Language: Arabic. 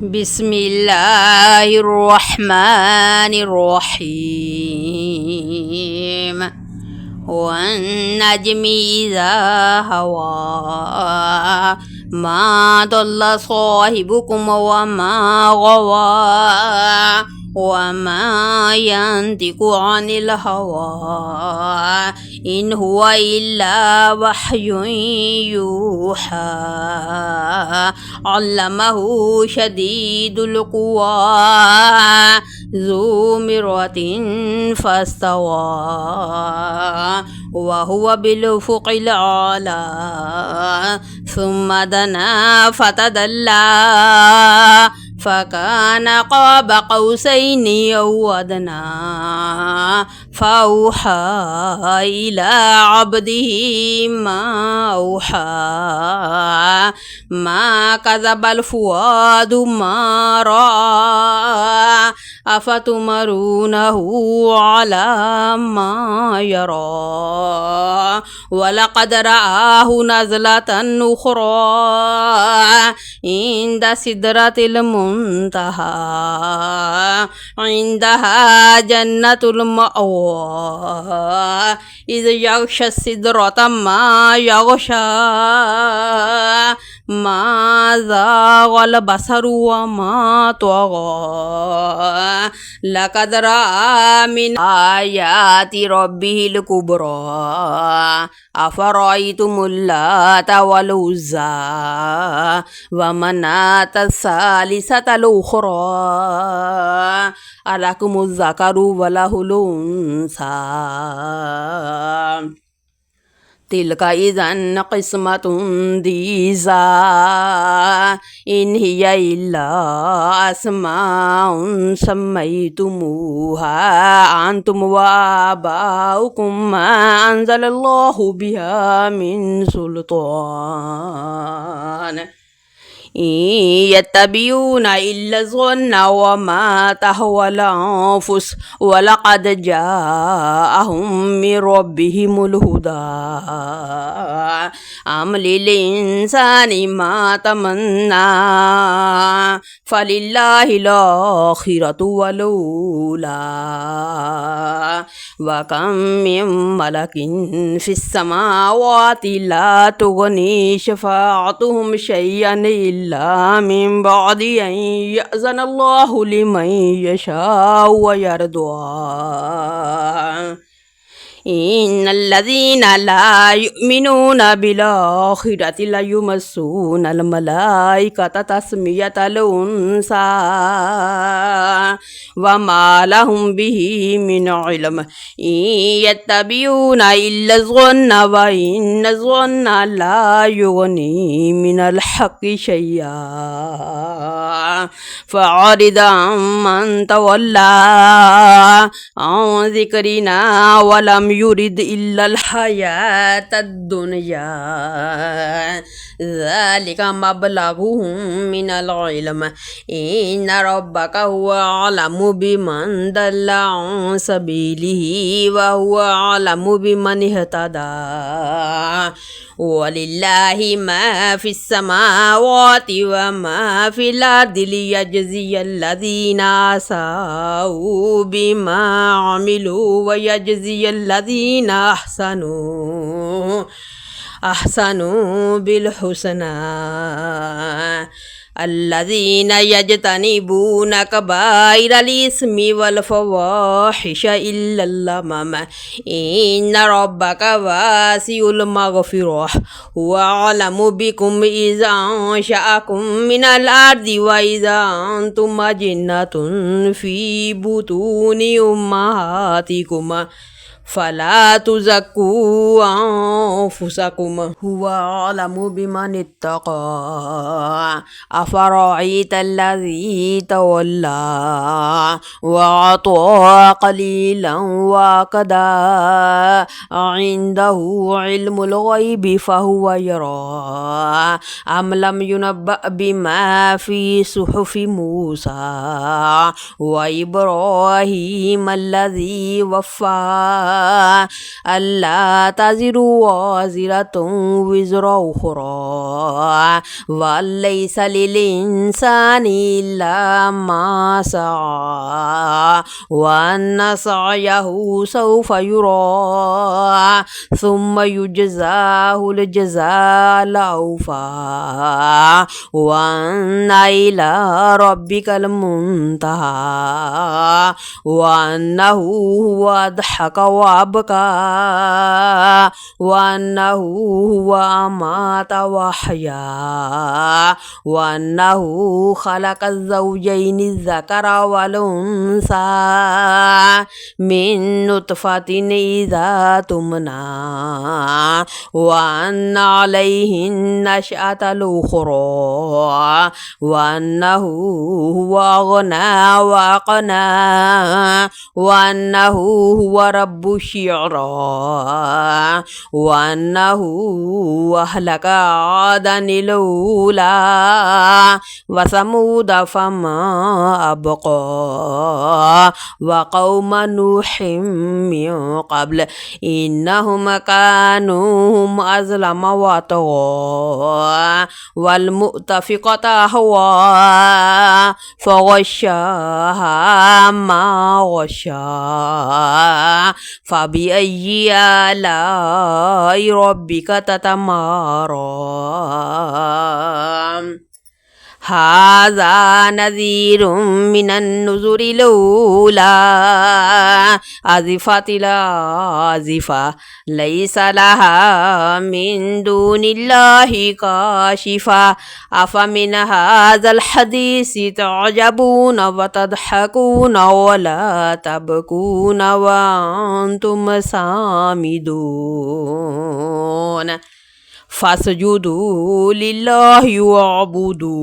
بسم الله الرحمن الرحيم والنجم إذا هوى ما ضل صاحبكم وما غوى وما ينطق عن الهوى إن هو إلا وحي يوحى علمه شديد القوى ذو مرة فاستوى وهو بالأفق الأعلى ثم دنا فتدلى فكان قاب قوسين أو أدنى فأوحى إلى عبده ما أوحى ما كذب الفؤاد ما رأى أفتمرونه على ما يرى ولقد رآه نزلة أخرى عند سدرة المنتهى عندها جنة المأوى إذ يغشى السدرة ما يغشى ما زاغ البصر وما طغى لقد رأى من آيات ربه الكبرى أفرأيتم اللات والعزى ومناة الثالثة الأخرى ألكم الذكر وله الأنثى تلك إذن قسمة ضيزى إن هي إلا أسماء سميتموها أنتم وآباؤكم ما أنزل الله بها من سلطان إن يتبعون إلا الظن وما تهوى الأنفس ولقد جاءهم من ربهم الهدى أم للإنسان ما تمنى فلله الآخرة والأولى وكم من ملك في السماوات لا تغني شفاعتهم شيئا إلا من بعد أن يأذن الله لمن يشاء ويرضى إن الذين لا يؤمنون بالآخرة لا يمسون الملائكة تسمية الأنثى وما لهم به من علم إن يتبعون إلا الظن وإن الظن لا يغني من الحق شيئا فأعرض عمن تولى عن ذكرنا ولم يرد إلا الحياة الدنيا ذلك مبلغهم من العلم إن ربك هو أعلم بمن ضل عن سبيله وهو أعلم بمن اهتدى ولله ما في السماوات وما في الأرض ليجزي الذين أساءوا بما عملوا ويجزي الذين أحسنوا بالحسنى الذين يجتنبون كبائر الإثم والفواحش إلا اللمم إن ربك واسع المغفرة هو أعلم بكم إذا أنشأكم من الأرض وإذا أنتم أجنة في بطون أمهاتكم فلا تزكوا أنفسكم هو أعلم بمن اتقى أفرأيت الذي تولى وأعطى قليلا وأكدى عنده علم الغيب فهو يرى أم لم ينبأ بما في صحف موسى وإبراهيم الذي وفى ألا تزر وازرة وزر أخرى وليس للإنسان إلا ما سعى وأن سعيه سوف يرى ثم يجزاه الجزاء الأوفى وأن إلى ربك المنتهى وأنه هو أضحك وأبكى وأنه هو أمات وأحيا وأنه خلق الزوجين الذكر والأنثى من نطفة إذا تمنى وأن عليه النشأة الأخرى وأنه هو أغنى وأقنى وأنه هو رب الشعرى وأنه أهلك عادا الأولى وثمود فما أبقى وقوم نوح من قبل إنهم كانوا هم أظلم وطغى والمؤتفقة أهوى فغشاها ما غشا فبأي آلاء ربك تتمارى هذا نذير من النذر الأولى أزفت الآزفة ليس لها من دون الله كاشفة أفمن هذا الحديث تعجبون وتضحكون ولا تبكون وأنتم سامدون فاسجدوا لله واعبدوا